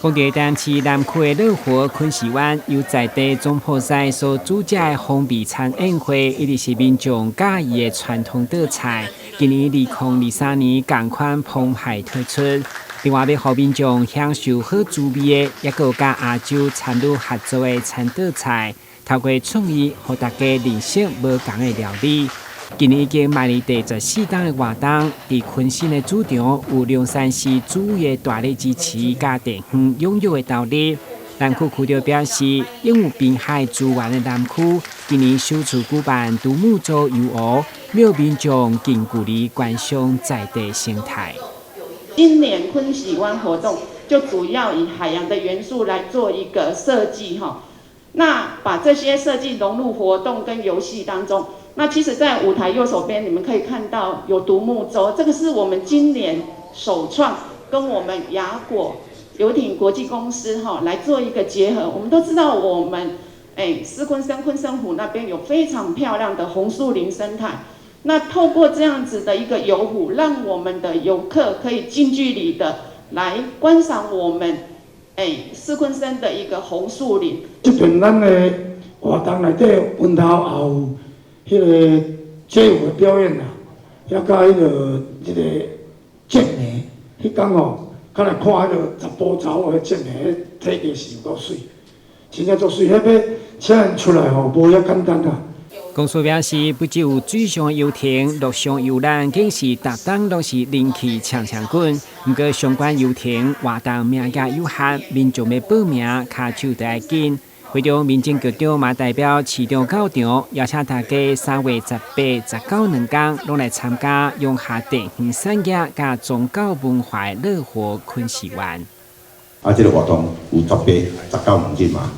高铁站市南区的乐活昆士湾由在地总铺赛所主持的风味餐宴会，一直是民众喜意的传统道菜。今年2023年同款澎湃推出，另外要让民众享受好滋味的，也有甲亚洲参与合作的餐道菜，透过创意，让大家认识无同的料理。今年已经迈入第14档的活动，伫昆新的主场有龙山市主委大力支持，甲地方拥有的道理。南区区长表示，拥有滨海资源的南区，今年首次举办独木舟游湖，让民众近距离观赏在地生态。今年昆喜湾活动就主要以海洋的元素来做一个设计哈，那把这些设计融入活动跟游戏当中。那其实，在舞台右手边，你们可以看到有独木舟，这个是我们今年首创，跟我们雅果游艇国际公司来做一个结合。我们都知道，我们狮昆生昆生湖那边有非常漂亮的红树林生态。那透过这样子的一个游湖，让我们的游客可以近距离的来观赏我们狮昆生的一个红树林。这边咱的活动内底温头也有迄个街舞的表演啦，也甲迄个健美，迄天较来看迄个十步走的健美，体格是有够水，真正足水，迄要请人出来无遐简单啊。公司表示，不只有水上游艇、陆上游览，更是逐档都是人气强滚。不过相关游艇活动名额有限，民众要报名，卡手得要紧。会中民政局长嘛代表市场到场，邀请大家3月18、19两天拢来参加用下地方产业甲宗教文化乐活昆士湾。这个活动有18、19两日嘛，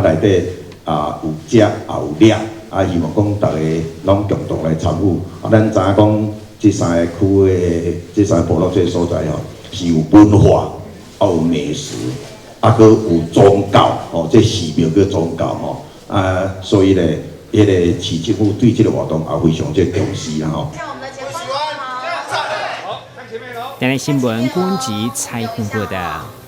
内底有食也有掠。希望讲大家拢共同来参与。咱知影讲这3个区的这3个部落这所在是有文化，有美食，佫有宗教这寺庙叫宗教所以咧，迄个市政府对这个活动也非常重视啦吼。台湾新闻，郭文吉采访过的。